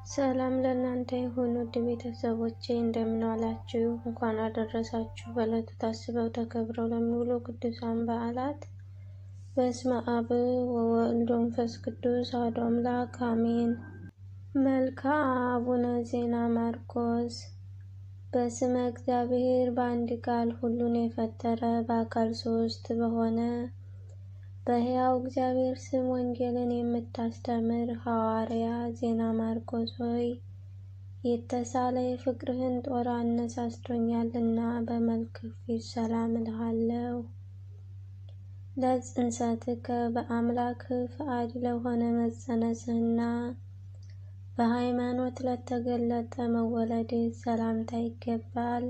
ሰላም ለእናንተ ይሁን ውድ ቤተሰቦቼ፣ እንደምን ዋላችሁ? እንኳን አደረሳችሁ። በዕለቱ ታስበው ተከብረው ለሚውሉ ቅዱሳን በዓላት። በስመ አብ ወወልድ ወመንፈስ ቅዱስ አሐዱ አምላክ አሜን። መልክዓ አቡነ ዜና ማርቆስ። በስመ እግዚአብሔር በአንድ ቃል ሁሉን የፈጠረ በአካል ሦስት በሆነ በሕያው እግዚአብሔር ስም ወንጌልን የምታስተምር ሐዋርያ ዜና ማርቆስ ሆይ፣ የተሳለ የፍቅርህን ጦር አነሳስቶኛልና በመልክህ ፊት ሰላም እልሃለሁ። ለጽንሰትከ በአምላክህ ፈቃድ ለሆነ መጸነስህና በሃይማኖት ለተገለጠ መወለድህ ሰላምታ ይገባል።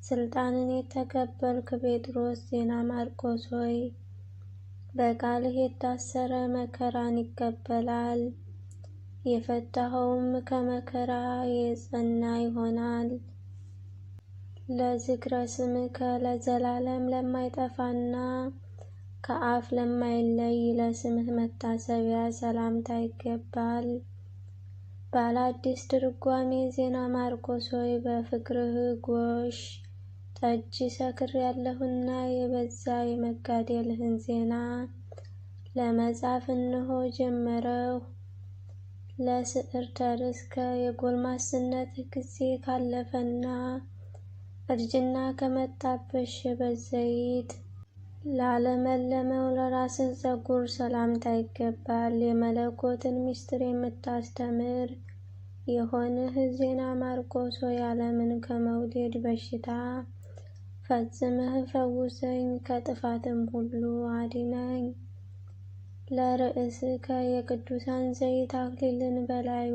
ስልጣንን የተቀበልክ ጴጥሮስ ዜና ማርቆስ ሆይ፣ በቃልህ የታሰረ መከራን ይቀበላል፣ የፈታኸውም ከመከራ የጸና ይሆናል። ለዝክረ ስምከ ለዘላለም ለማይጠፋና ከአፍ ለማይለይ ለስምህ መታሰቢያ ሰላምታ ይገባል። ባለ አዲስ ትርጓሜ ዜና ማርቆስ ሆይ፣ በፍቅርህ ጎሽ ጠጅ ሰክሬያለሁና የበዛ የመጋደልህን ዜና ለመጻፍ እነሆ ጀመረሁ። ለስዕርተ ርእስከ የጎልማስነትህ ጊዜ ካለፈና እርጅና ከመጣበት ሽበት ዘይት ላለመለመው ለራስህ ፀጉር ሰላምታ ይገባል። የመለኮትን ምስጢር የምታስተምር የሆንህ ዜና ማርቆስ ሆይ፣ ዓለምን ከመውደድ በሽታ ፈጽመህ ፈውሰኝ፣ ከጥፋትም ሁሉ አድነኝ። ለርእስከ የቅዱሳን ዘይት አክሊልን በላዩ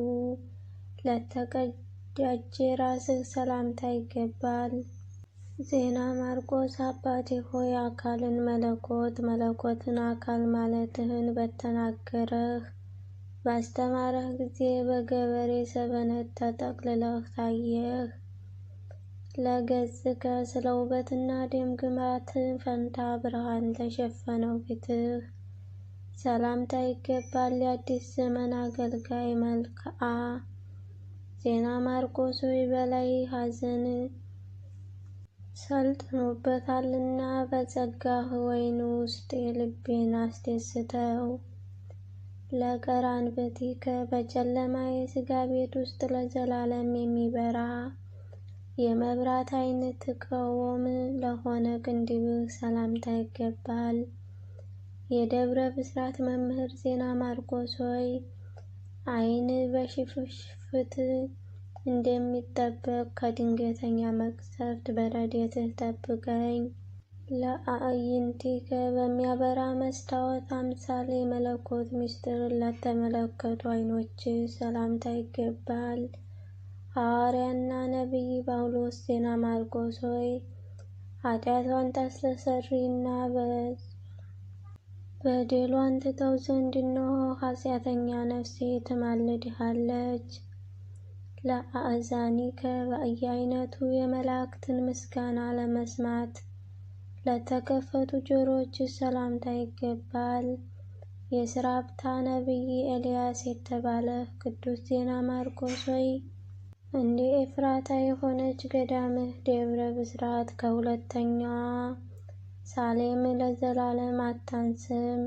ለተቀዳጀ ራስህ ሰላምታ ይገባል። ዜና ማርቆስ አባቴ ሆይ፣ አካልን መለኮት መለኮትን አካል ማለትህን በተናገረህ ባስተማረህ ጊዜ በገበሬ ሰበነት ተጠቅልለህ ታየህ። ለገጽከ ስለ ውበትና ደም ግባት ፈንታ ብርሃን ለሸፈነው ፊትህ ሰላምታ ይገባል። የአዲስ ዘመን አገልጋይ መልክዓ ዜና ማርቆስ ሆይ፣ በላይ ሐዘን ሰልጥኖበታልና በጸጋህ ወይን ውስጥ የልቤን አስደስተው። ለቀራንብቲከ በጨለማ የሥጋ ቤት ውስጥ ለዘላለም የሚበራ የመብራት አይነት ትቃወም ለሆነ ቅንድብህ ሰላምታ ይገባል። የደብረ ብስራት መምህር ዜና ማርቆስ ሆይ፣ ዓይን በሽፍት እንደሚጠበቅ ከድንገተኛ መቅሰፍት በረድኤትህ ጠብቀኝ። ለአዕይንቲከ በሚያበራ መስታወት አምሳል የመለኮት ምስጢርን ለተመለከቱ ዓይኖችህ ሰላምታ ይገባል። ሐዋርያና ነቢይ ጳውሎስ ዜና ማርቆስ ሆይ፣ ኃጢአቷን ታስተሰርይና በደሏን ትተው ዘንድ እነሆ ኃጢአተኛ ነፍሴ ትማልድሃለች። ለአእዛኒከ በየአይነቱ የመላእክትን ምስጋና ለመስማት ለተከፈቱ ጆሮዎች ሰላምታ ይገባል። የስራፕታ ነቢይ ኤልያስ የተባለህ ቅዱስ ዜና ማርቆስ ሆይ፣ እንደ ኤፍራታ የሆነች ገዳምህ ደብረ ብስራት ከሁለተኛዋ ሳሌም ለዘላለም አታንስም።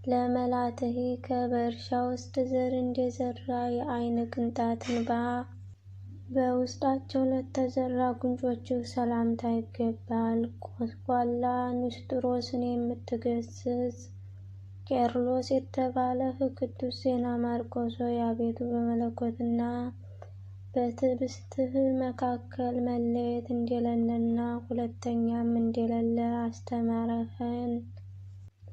ለመላትሂከ በእርሻ ውስጥ ዘር እንደዘራ የዓይን ቅንጣት እንባ በውስጣቸው ለተዘራ ጉንጮችህ ሰላምታ ይገባል። ቆስቋላ ንስጥሮስን የምትገስጽ ቄርሎስ የተባለህ ቅዱስ ዜና ማርቆስ ሆይ፣ አቤቱ በመለኮትና በትዕግስትህ መካከል መለየት እንደሌለና ሁለተኛም እንደሌለ አስተማረኸን።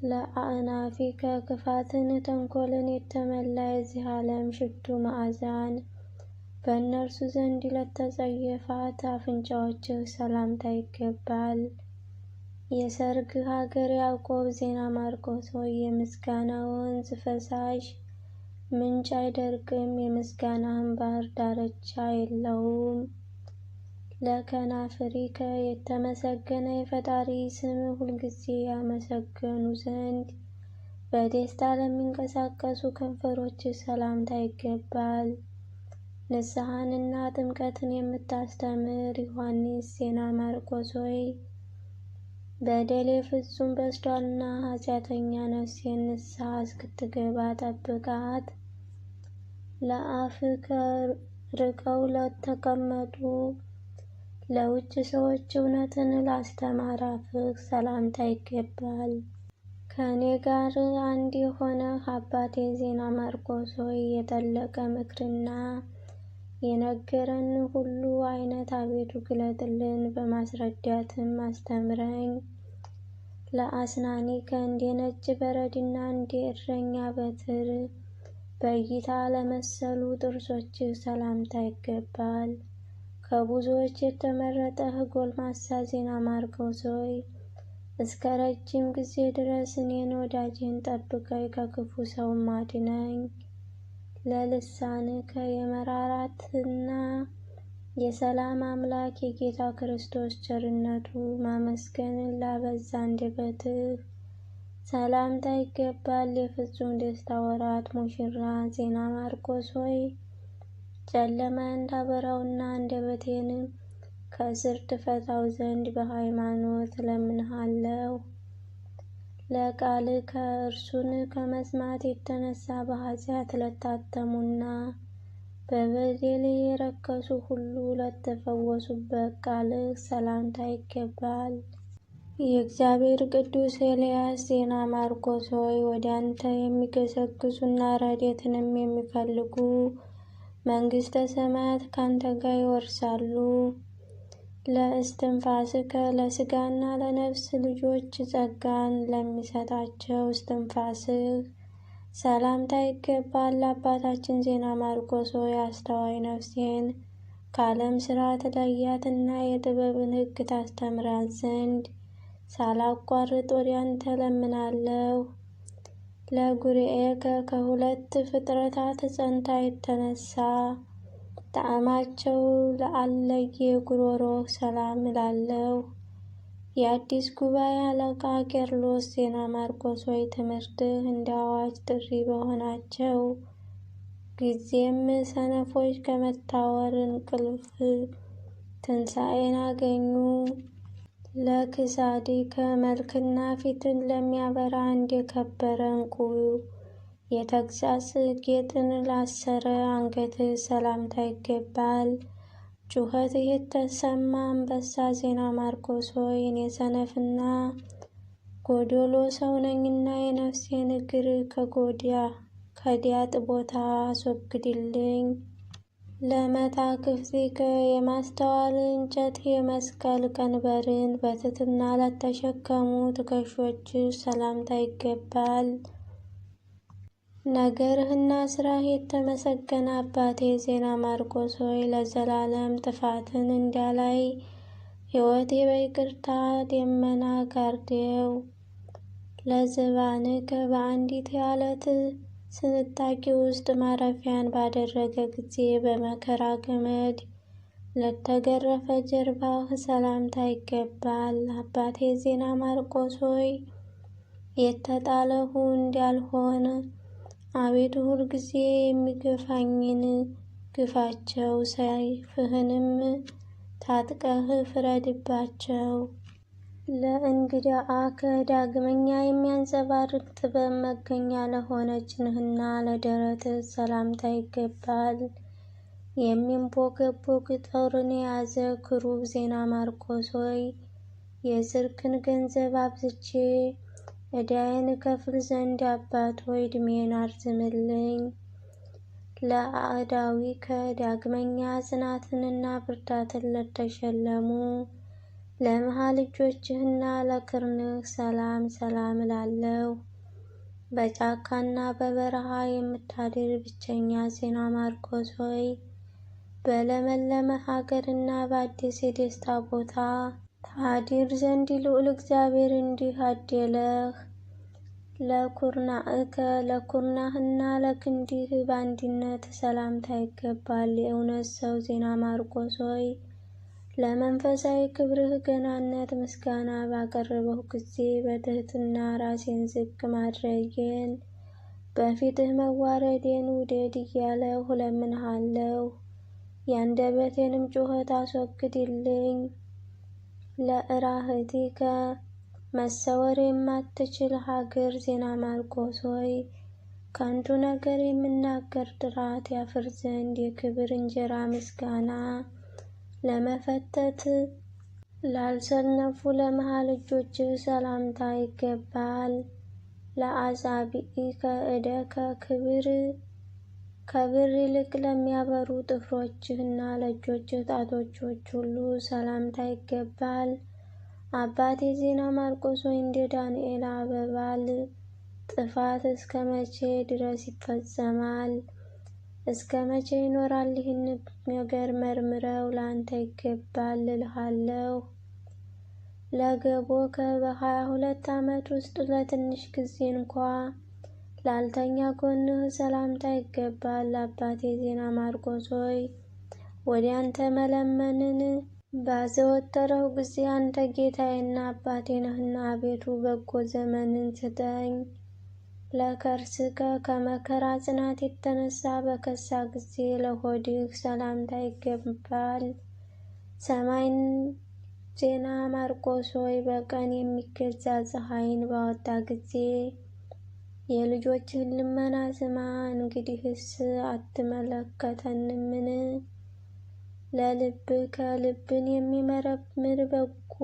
ለአእናፊከ ክፋትን ተንኮልን የተመላ የዚህ ዓለም ሽቱ መዓዛን በእነርሱ ዘንድ ለተጸየፋት አፍንጫዎችህ ሰላምታ ይገባል። የሰርግ ሀገር ያዕቆብ ዜና ማርቆስ ሆይ፣ የምስጋና ወንዝ ፈሳሽ ምንጭ አይደርቅም፣ የምስጋናህም ባህር ዳርቻ የለውም። ለከናፍሪከ የተመሰገነ የፈጣሪ ስም ሁልጊዜ ያመሰገኑ ዘንድ በደስታ ለሚንቀሳቀሱ ከንፈሮች ሰላምታ ይገባል። ንስሐንና ጥምቀትን የምታስተምር ዮሐንስ ዜና ማርቆስ ሆይ በደሌ ፍጹም በዝቷልና ኃጢአተኛ ነፍሴን ንስሐ እስክትገባ ጠብቃት። ለአፍ ርቀው ለተቀመጡ ለውጭ ሰዎች እውነትን ላስተማር አፍህ ሰላምታ ይገባል። ከእኔ ጋር አንድ የሆነ አባቴ ዜና ማርቆስ ሆይ የጠለቀ ምክርና የነገረን ሁሉ አይነት አቤቱ ግለጥልን፣ በማስረዳትም አስተምረኝ። ለአስናኒከ እንደ ነጭ በረድና እንደ እረኛ በትር በእይታ ለመሰሉ ጥርሶችህ ሰላምታ ይገባል። ከብዙዎች የተመረጠህ ጎልማሳ ዜና ማርቆስ ሆይ እስከ ረጅም ጊዜ ድረስ እኔን ወዳጅህን ጠብቀኝ፣ ከክፉ ሰውም አድነኝ። ለልሳንከ የመራራትና የሰላም አምላክ የጌታ ክርስቶስ ቸርነቱ ማመስገንን ላበዛ አንደበትህ ሰላምታ ይገባል። የፍጹም ደስታ ወራት ሙሽራ ዜና ማርቆስ ሆይ ጨለማን ታበራውና አንደበቴንም ከእስር ትፈታው ዘንድ በሃይማኖት እለምንሃለሁ። ለቃልከ እርሱን ከመስማት የተነሳ በኃጢአት ለታተሙና በበደል የረከሱ ሁሉ ለተፈወሱበት ቃልህ ሰላምታ ይገባል። የእግዚአብሔር ቅዱስ ኤልያስ ዜና ማርቆስ ሆይ ወደ አንተ የሚገሰግሱና ረድኤትንም የሚፈልጉ መንግሥተ ሰማያት ካንተ ጋር ይወርሳሉ። ለእስትንፋስከ ለሥጋና ለነፍስ ልጆች ጸጋን ለሚሰጣቸው እስትንፋስህ ሰላምታ ይገባል። አባታችን ዜና ማርቆስ ሆይ አስተዋይ ነፍሴን ከዓለም ሥርዓት ለያትና የጥበብን ሕግ ታስተምራት ዘንድ ሳላቋርጥ ወደ አንተ እለምናለሁ። ለጉርኤከ ከሁለት ፍጥረታት ጸንታ የተነሳ ጣዕማቸው ለአለየ ጉሮሮህ ሰላም እላለሁ። የአዲስ ጉባኤ አለቃ ቄርሎስ ዜና ማርቆስ ሆይ ትምህርትህ እንደ አዋጅ ጥሪ በሆናቸው ጊዜም ሰነፎች ከመታወር እንቅልፍ ትንሣኤን አገኙ። ለክሳድከ መልክና ፊትን ለሚያበራ እንደ ከበረ ዕንቁ የተግሣጽ ጌጥን ላሰረ አንገትህ ሰላምታ ይገባል። ጩኸትህ የተሰማ አንበሳ ዜና ማርቆስ ሆይ እኔ ሰነፍና ጎዶሎ ሰው ነኝና የነፍሴን እግር ከዲያጥ ቦታ አስወግድልኝ። ለመታክፍቲከ የማስተዋል እንጨት የመስቀል ቀንበርን በትሕትና ለተሸከሙ ትከሾች ሰላምታ ይገባል። ነገርህና ሥራህ የተመሰገነ አባቴ ዜና ማርቆስ ሆይ ለዘላለም ጥፋትን እንዳላይ ሕይወቴ በይቅርታ ደመና ጋርደው። ለዝባንከ በአንዲት የዓለት ስንጣቂ ውስጥ ማረፊያን ባደረገ ጊዜ በመከራ ገመድ ለተገረፈ ጀርባህ ሰላምታ ይገባል። አባቴ ዜና ማርቆስ ሆይ የተጣለሁ እንዳልሆን አቤቱ ሁልጊዜ የሚገፋኝን ግፋቸው፣ ሰይፍህንም ታጥቀህ ፍረድባቸው። ለእንግዳአከ ዳግመኛ የሚያንጸባርቅ ጥበብ መገኛ ለሆነ ጭንህና ለደረትህ ሰላምታ ይገባል። የሚንቦገቦግ ጦርን የያዘ ክሩብ ዜና ማርቆስ ሆይ የጽድቅን ገንዘብ አብዝቼ ዕዳዬን እከፍል ዘንድ አባት ሆይ ዕድሜን አርዝምልኝ። ለአእዳዊከ ዳግመኛ ጽናትንና ብርታትን ለተሸለሙ ለመሃል እጆችህና ለክርንህ ሰላም ሰላም እላለሁ። በጫካና በበረሃ የምታድር ብቸኛ ዜና ማርቆስ ሆይ በለመለመ ሀገርና በአዲስ የደስታ ቦታ ታድር ዘንድ ልዑል እግዚአብሔር እንዲህ አደለህ። ለኩርናዕከ ለኩርናህና ለክንድህ በአንድነት ሰላምታ ይገባል። የእውነት ሰው ዜና ማርቆስ ሆይ ለመንፈሳዊ ክብርህ ገናነት ምስጋና ባቀረበሁ ጊዜ በትህትና ራሴን ዝቅ ማድረጌን በፊትህ መዋረዴን ውደድ እያለሁ እለምንሃለሁ። የአንደበቴንም ጩኸት አስወግድልኝ። ለእራህቲከ መሰወር የማትችል ሀገር ዜና ማርቆስ ሆይ ከንቱ ነገር የምናገር ጥራት ያፍር ዘንድ የክብር እንጀራ ምስጋና ለመፈተት ላልሰነፉ ለመሃል እጆችህ ሰላምታ ይገባል። ለአጻብዒከ እደከ ከብር ይልቅ ለሚያበሩ ጥፍሮችህና ለእጆችህ ጣቶች ሁሉ ሰላምታ ይገባል። አባቴ ዜና ማርቆስ ሆይ እንደ ዳንኤል አበባል ጥፋት እስከ መቼ ድረስ ይፈጸማል? እስከ መቼ ይኖራል? ይህን ነገር መርምረው ለአንተ ይገባል እልሃለሁ። ለገቦከ በ22 ዓመት ውስጥ ለትንሽ ጊዜ እንኳ ላልተኛ ጎንህ ሰላምታ ይገባል። አባቴ ዜና ማርቆስ ሆይ ወደ አንተ መለመንን ባዘወተረው ጊዜ አንተ ጌታዬና አባቴ ነህና አቤቱ በጎ ዘመንን ስጠኝ። ለከርስከ ከመከራ ጽናት የተነሳ በከሳ ጊዜ ለሆድህ ሰላምታ ይገባል። ሰማይን ዜና ማርቆስ ሆይ በቀን የሚገዛ ፀሐይን ባወጣ ጊዜ የልጆችህን ልመና ስማ። እንግዲህስ አትመለከተንምን? ለልብከ ልብን የሚመረምር በጎ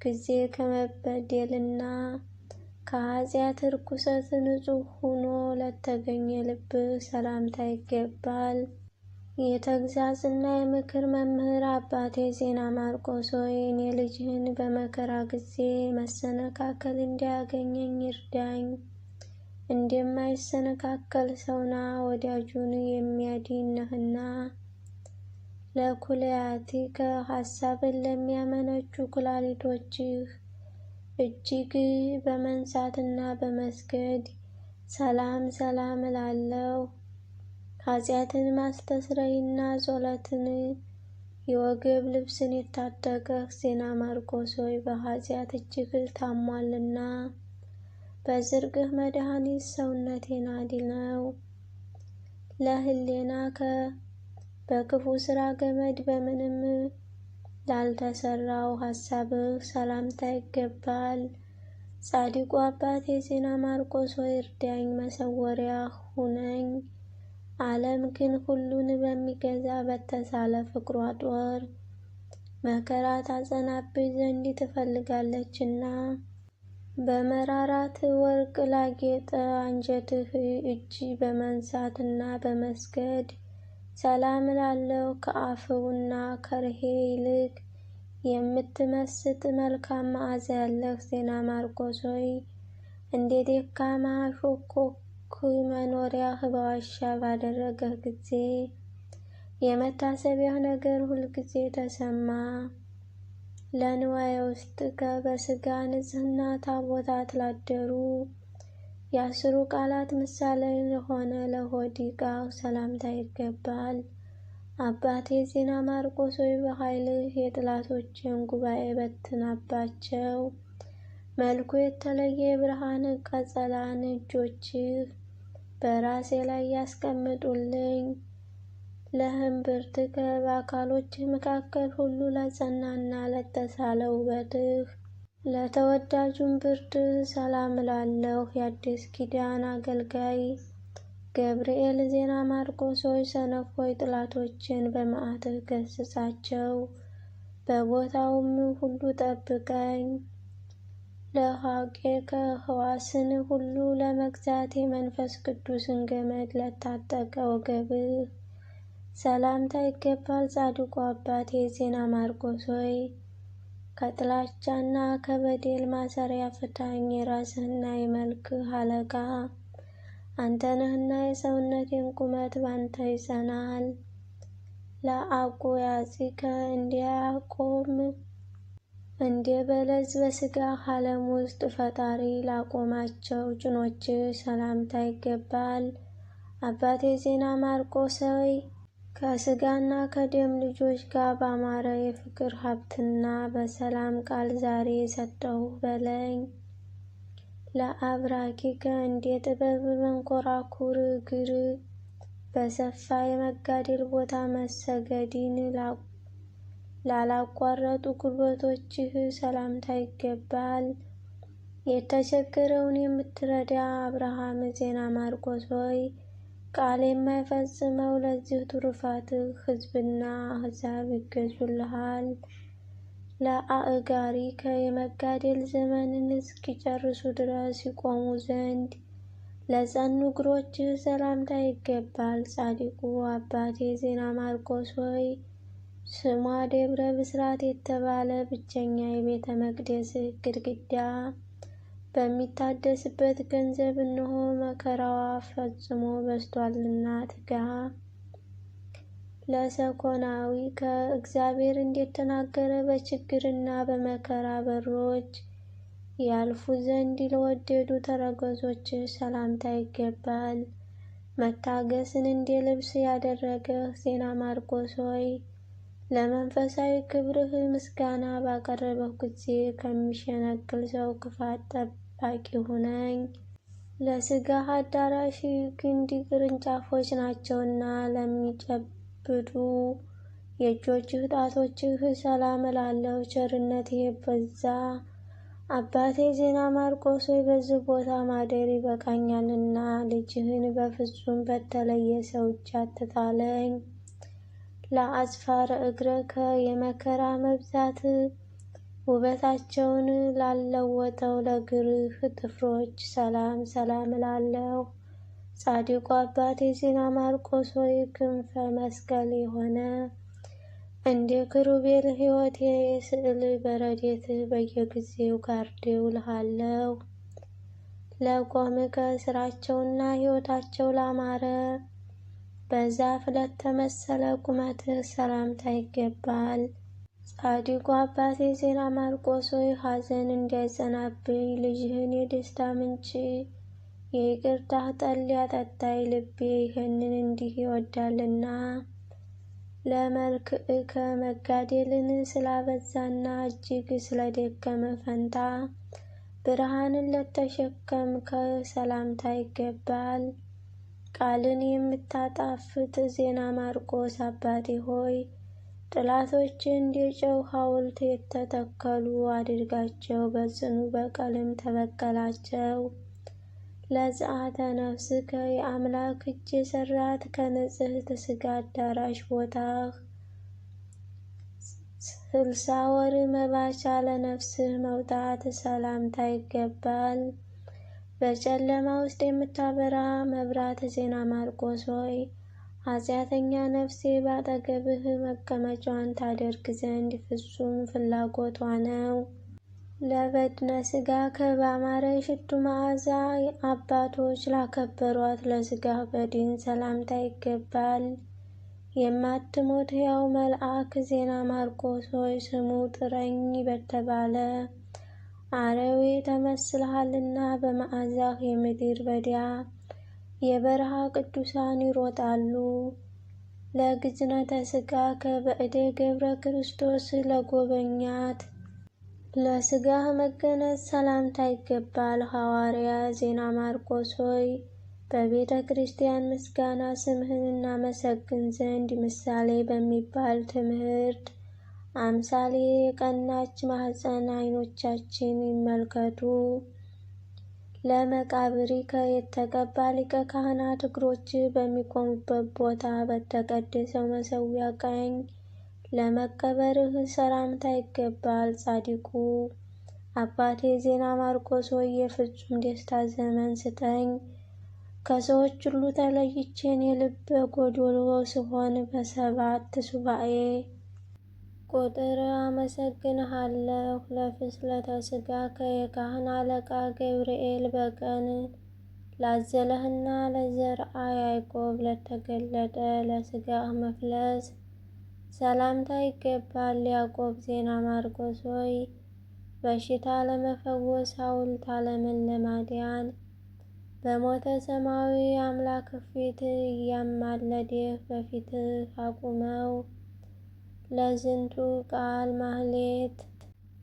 ጊዜ ከመበደልና ከኃጢአት ርኩሰት ንጹሕ ሆኖ ለተገኘ ልብህ ሰላምታ ይገባል። የተግሣጽና የምክር መምህር አባቴ ዜና ማርቆስ ሆይ እኔ ልጅህን በመከራ ጊዜ መሰነካከል እንዳያገኘኝ እርዳኝ። እንደማይሰነካከል ሰውና ወዳጁን የሚያድን ነህና። ለኩልያቲከ ሐሳብን ለሚያመነጩ ኩላሊቶችህ እጅግ በመንሳትና በመስገድ ሰላም ሰላም እላለሁ። ኃጢአትን ማስተስረይና ጸሎትን የወገብ ልብስን የታጠቀህ ዜና ማርቆስ ሆይ በኃጢአት እጅግ ታሟልና በጽድቅህ መድኃኒት ሰውነቴን አድነው። ለህሌናከ በክፉ ሥራ ገመድ በምንም ላልተሰራው ሐሳብህ ሰላምታ ይገባል። ጻድቁ አባቴ ዜና ማርቆስ ሆይ እርዳኝ፣ መሰወሪያ ሁነኝ። ዓለም ግን ሁሉን በሚገዛ በተሳለ ፍቅሯ ጦር መከራ ታጸናብኝ ዘንድ ትፈልጋለችና በመራራት ወርቅ ላጌጠ አንጀትህ እጅ በመንሳትና በመስገድ ሰላም እላለሁ። ከአፍውና ከርሄ ይልቅ የምትመስጥ መልካም መዓዛ ያለህ ዜና ማርቆስ ሆይ እንደ ደካማ ሾኮክ መኖሪያህ በዋሻ ባደረገህ ጊዜ የመታሰቢያህ ነገር ሁልጊዜ ተሰማ። ለንዋየ ውስጥከ በሥጋ ንጽሕና ታቦታት ላደሩ የአስሩ ቃላት ምሳሌ ለሆነ ለሆድ ዕቃህ ሰላምታ ይገባል። አባቴ ዜና ማርቆስ ሆይ በኃይልህ የጠላቶችን ጉባኤ በትናባቸው። መልኩ የተለየ የብርሃን ቀጸላን እጆችህ በራሴ ላይ ያስቀምጡልኝ። ለእምብርትከ በአካሎችህ መካከል ሁሉ ለጸናና ለተሳለ ውበትህ ለተወዳጁም ብርድህ ሰላም እላለሁ። የአዲስ ኪዳን አገልጋይ ገብርኤል ዜና ማርቆስ ሆይ ሰነፎች ጠላቶችን በመዓትህ ገሥጻቸው፣ በቦታውም ሁሉ ጠብቀኝ። ለሐቄከ ሕዋስን ሁሉ ለመግዛት የመንፈስ ቅዱስን ገመድ ለታጠቀ ወገብህ ሰላምታ ይገባል። ጻድቁ አባቴ ዜና ማርቆስ ሆይ ከጥላቻና ከበደል ማሰሪያ ፍታኝ። የራስህና የመልክህ አለቃ አንተ ነህና የሰውነቴን ቁመት ባንተ ይጸናል። ለአቁያጺከ እንዲያቆም እንደ በለስ በሥጋህ ዓለም ውስጥ ፈጣሪ ላቆማቸው ጭኖችህ ሰላምታ ይገባል። አባቴ ዜና ማርቆስ ሆይ ከስጋና ከደም ልጆች ጋር ባማረ የፍቅር ሀብትና በሰላም ቃል ዛሬ ሰጠሁህ በለኝ። ለአብራኪከ እንደ ጥበብ መንኮራኩር እግር በሰፋ የመጋደል ቦታ መሰገድን ላላቋረጡ ጉልበቶችህ ሰላምታ ይገባል። የተቸገረውን የምትረዳ አብርሃም ዜና ማርቆስ ሆይ ቃል የማይፈጽመው ለዚህ ትሩፋትህ ሕዝብና አሕዛብ ይገዙልሃል። ለአእጋሪከ የመጋደል ዘመንን እስኪጨርሱ ድረስ ይቆሙ ዘንድ ለጸኑ እግሮችህ ሰላምታ ይገባል። ጻድቁ አባቴ ዜና ማርቆስ ሆይ ስሟ ደብረ ብስራት የተባለ ብቸኛ የቤተ መቅደስህ ግድግዳ በሚታደስበት ገንዘብ እነሆ መከራዋ ፈጽሞ በዝቷልና ትጋ። ለሰኮናዊ ከእግዚአብሔር እንደተናገረ በችግርና በመከራ በሮች ያልፉ ዘንድ ለወደዱ ተረከዞች ሰላምታ ይገባል። መታገስን እንደ ልብስ ያደረገህ ዜና ማርቆስ ሆይ ለመንፈሳዊ ክብርህ ምስጋና ባቀረበሁ ጊዜ ከሚሸነግል ሰው ክፋት ጠባቂ ሁነኝ። ለሥጋህ አዳራሽ ግንድ ቅርንጫፎች ናቸውና ለሚጨብጡ የእጆችህ ጣቶችህ ሰላም እላለሁ። ቸርነትህ የበዛ አባቴ ዜና ማርቆስ ሆይ በዚህ ቦታ ማደር ይበቃኛልና ልጅህን በፍጹም በተለየ ሰው እጅ አትጣለኝ። ለአጽፋረ እግረከ የመከራ መብዛት ውበታቸውን ላለወጠው ለእግርህ ጥፍሮች ሰላም ሰላም እላለሁ። ጻድቁ አባቴ ዜና ማርቆስ ሆይ ክንፈ መስቀል የሆነ እንደ ክሩቤል ሕይወቴ የስዕል በረድኤትህ በየጊዜው ጋርደው እልሃለሁ። ለቆምከ ስራቸውና ሕይወታቸው ላማረ በዛፍ ለተመሰለ ቁመትህ ሰላምታ ይገባል። ጻድቁ አባቴ ዜና ማርቆስ ሆይ ሐዘን እንዳይጸናብኝ ልጅህን የደስታ ምንጭ የይቅርታህ ጠል ያጠጣኝ ልቤ ይህንን እንዲህ ይወዳልና። ለመልክዕከ መጋደልን ስላበዛና እጅግ ስለደከመ ፈንታ ብርሃንን ለተሸከምከ ሰላምታ ይገባል። ቃልን የምታጣፍጥ ዜና ማርቆስ አባቴ ሆይ ጠላቶች እንደ ጨው ሐውልት የተተከሉ አድርጋቸው፣ በጽኑ በቀልም ተበቀላቸው። ለጸአተ ነፍስከ የአምላክ እጅ የሰራት ከንጽሕት ሥጋ አዳራሽ ቦታህ 60 ወር መባቻ ለነፍስህ መውጣት ሰላምታ ይገባል። በጨለማ ውስጥ የምታበራ መብራት ዜና ማርቆስ ሆይ ኃጢአተኛ ነፍሴ ባጠገብህ መቀመጫዋን ታደርግ ዘንድ ፍጹም ፍላጎቷ ነው። ለበድነ ሥጋ ከባማረ የሽቱ መዓዛ አባቶች ላከበሯት ለሥጋህ በድን ሰላምታ ይገባል። የማትሞት ሕያው መልአክ ዜና ማርቆስ ሆይ ስሙ ጥረኝ በተባለ አረዌ ተመስልሃልና በመዓዛህ የምድር በዳ የበረሃ ቅዱሳን ይሮጣሉ። ለግዝነተ ሥጋ ከበእደ ገብረ ክርስቶስ ለጎበኛት ለሥጋህ መገነዝ ሰላምታ ይገባል። ሐዋርያ ዜና ማርቆስ ሆይ በቤተ ክርስቲያን ምስጋና ስምህን እናመሰግን ዘንድ ምሳሌ በሚባል ትምህርት አምሳሌ የቀናች ማኅፀን ዓይኖቻችን ይመልከቱ። ለመቃብሪከ የተቀባ ሊቀ ካህናት እግሮች በሚቆሙበት ቦታ በተቀደሰው መሠዊያ ቀኝ ለመቀበርህ ሰላምታ ይገባል። ጻድቁ አባቴ ዜና ማርቆስ ሆይ የፍጹም ደስታ ዘመን ስጠኝ። ከሰዎች ሁሉ ተለይቼ የልብ ጎዶሎ ስሆን በ7 ሱባዔ ቁጥር አመሰግንሃለሁ። ለፍስለተ ሥጋከ የካህን አለቃ ገብርኤል በቀን ላዘለህና ለዘርአ ያዕቆብ ለተገለጠ ለሥጋህ መፍለስ ሰላምታ ይገባል። ያዕቆብ ዜና ማርቆስ ሆይ በሽታ ለመፈወስ ሐውልት ዓለምን ለማዳን በሞተ ሰማያዊ አምላክ ፊት እያማለድህ በፊትህ አቁመው። ለዝንቱ ቃል ማህሌት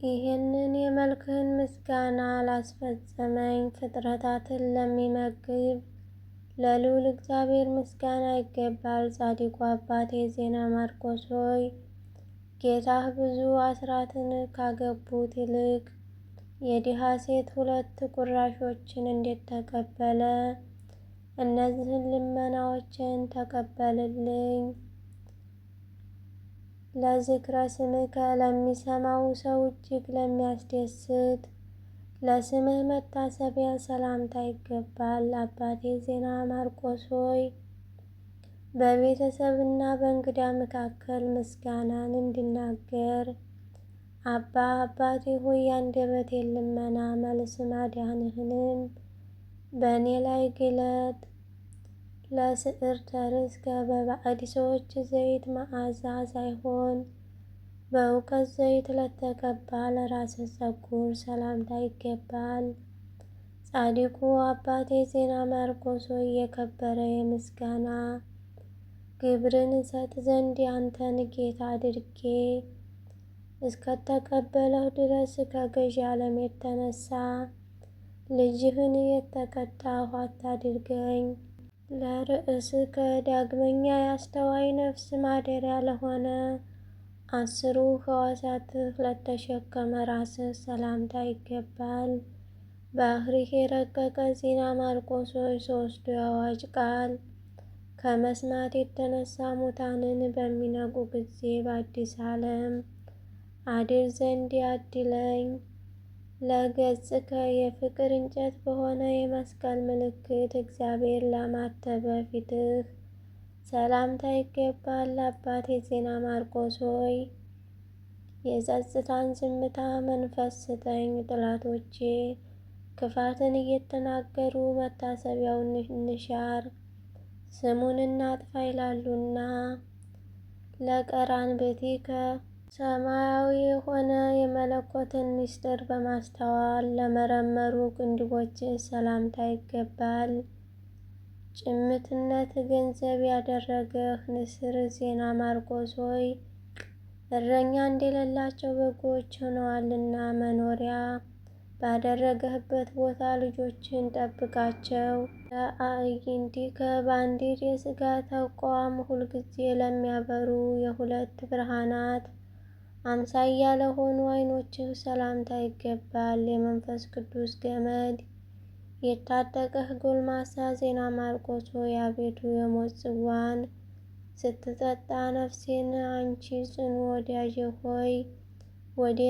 ይህንን የመልክህን ምስጋና ላስፈጸመኝ ፍጥረታትን ለሚመግብ ለልዑል እግዚአብሔር ምስጋና ይገባል። ጻድቁ አባቴ ዜና ማርቆስ ሆይ ጌታህ ብዙ አስራትን ካገቡት ይልቅ የድሃ ሴት 2 ቁራሾችን እንዴት ተቀበለ? እነዚህን ልመናዎችን ተቀበልልኝ። ለዝክረ ስምከ ለሚሰማው ሰው እጅግ ለሚያስደስት ለስምህ መታሰቢያ ሰላምታ ይገባል። አባቴ ዜና ማርቆስ ሆይ በቤተሰብና በእንግዳ መካከል ምስጋናን እንድናገር አባቴ ሆይ የአንደበቴን ልመና መልስ ማዳንህንም በእኔ ላይ ግለጥ። ለስዕርተ ርእስከ በባዕድ ሰዎች ዘይት መዓዛ ሳይሆን በእውቀት ዘይት ለተቀባ ለራስህ ፀጉር ሰላምታ ይገባል። ጻድቁ አባቴ ዜና ማርቆስ ሆይ የከበረ የምስጋና ግብርን እሰጥ ዘንድ ያንተን ጌታ አድርጌ እስከተቀበለሁ ድረስ ከገዢ ዓለም የተነሳ ልጅህን የተቀጣሁ አታድርገኝ። ለርእስከ ዳግመኛ የአስተዋይ ነፍስ ማደሪያ ለሆነ 10ሩ ሕዋሳትህ ለተሸከመ ራስህ ሰላምታ ይገባል። ባህሪህ የረቀቀ ዜና ማርቆስ ሆይ 3ቱ የአዋጅ ቃል ከመስማት የተነሳ ሙታንን በሚነቁ ጊዜ በአዲስ ዓለም አድር ዘንድ ያድለኝ። ለገጽከ የፍቅር እንጨት በሆነ የመስቀል ምልክት እግዚአብሔር ላማተበ ፊትህ ሰላምታ ይገባል። አባቴ ዜና ማርቆስ ሆይ የጸጥታን ዝምታ መንፈስ ስጠኝ። ጠላቶቼ ክፋትን እየተናገሩ መታሰቢያውን እንሻር ስሙን እናጥፋ ይላሉና። ለቀራንብቲከ ሰማያዊ የሆነ የመለኮትን ምስጢር በማስተዋል ለመረመሩ ቅንድቦችህ ሰላምታ ይገባል። ጭምትነት ገንዘብ ያደረገህ ንስር ዜና ማርቆስ ሆይ እረኛ እንደሌላቸው በጎች ሆነዋልና መኖሪያ ባደረገህበት ቦታ ልጆችን ጠብቃቸው። ለአዕይንቲከ በአንዲት የሥጋ ተቋም ሁልጊዜ ለሚያበሩ የሁለት ብርሃናት አምሳያ ለሆኑ ዓይኖችህ ሰላምታ ይገባል። የመንፈስ ቅዱስ ገመድ የታጠቀህ ጎልማሳ ዜና ማርቆስ ሆይ አቤቱ የሞት ጽዋን ስትጠጣ ነፍሴን አንቺ ጽኑ ወዳጄ ሆይ ወደ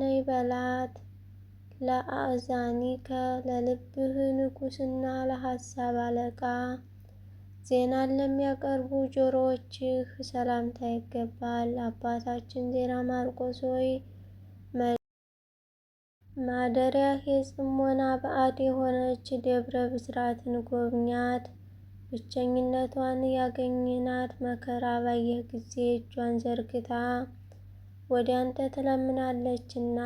ነይ በላት። ለአእዛኒከ ለልብህ ንጉሥና ለሐሳብ አለቃ ዜናን ለሚያቀርቡ ጆሮዎችህ ሰላምታ ይገባል። አባታችን ዜና ማርቆስ ሆይ ማደሪያህ የጽሞና በዓት የሆነች ደብረ ብስራትን ጎብኛት። ብቸኝነቷን ያገኘናት መከራ ባየህ ጊዜ እጇን ዘርግታ ወደ አንተ ትለምናለችና።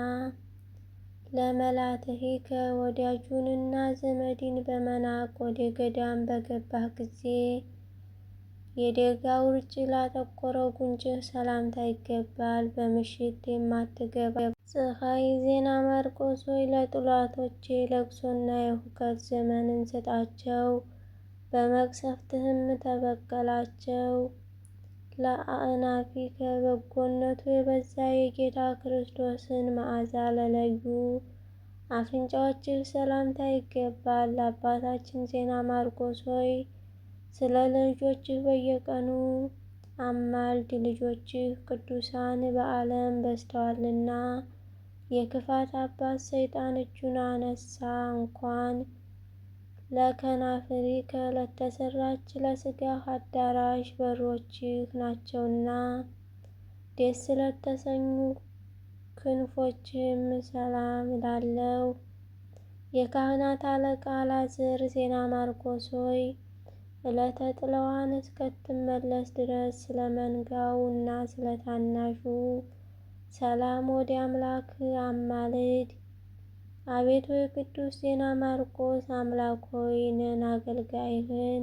ለመላትሂከ ወዳጁንና ዘመድን በመናቅ ወደ ገዳም በገባህ ጊዜ የደጋ ውርጭ ላጠቆረው ጉንጭህ ሰላምታ ይገባል። በምሽት የማትገባ ፀሐይ ዜና ማርቆስ ሆይ ለጠላቶቼ ለቅሶና የሁከት ዘመንን ስጣቸው፣ በመቅሰፍትህም ተበቀላቸው። ለአእናፊከ በጎነቱ የበዛ የጌታ ክርስቶስን መዓዛ ለለዩ አፍንጫዎችህ ሰላምታ ይገባል። አባታችን ዜና ማርቆስ ሆይ ስለ ልጆችህ በየቀኑ አማልድ። ልጆችህ ቅዱሳን በዓለም በዝተዋልና። የክፋት አባት ሰይጣን እጁን አነሳ እንኳን ለከናፍሪከ ለተሰራች ለሥጋህ አዳራሽ በሮችህ ናቸውና። ደስ ለተሰኙ ክንፎችህም ሰላም እላለሁ። የካህናት አለቃ አልዓዛር ዜና ማርቆስ ሆይ ዕለተ ጥለዋን እስከትመለስ ድረስ ስለ መንጋው እና ስለ ታናሹ ሰላም ወደ አምላክ አማልድ። አቤቱ የቅዱስ ዜና ማርቆስ አምላክ ሆይ እኔን አገልጋይህን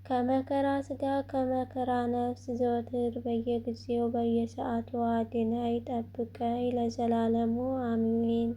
ከመከራ ሥጋ ከመከራ ነፍስ ዘወትር በየጊዜው በየሰዓቱ አድነኝ ጠብቀኝ ለዘላለሙ አሜን።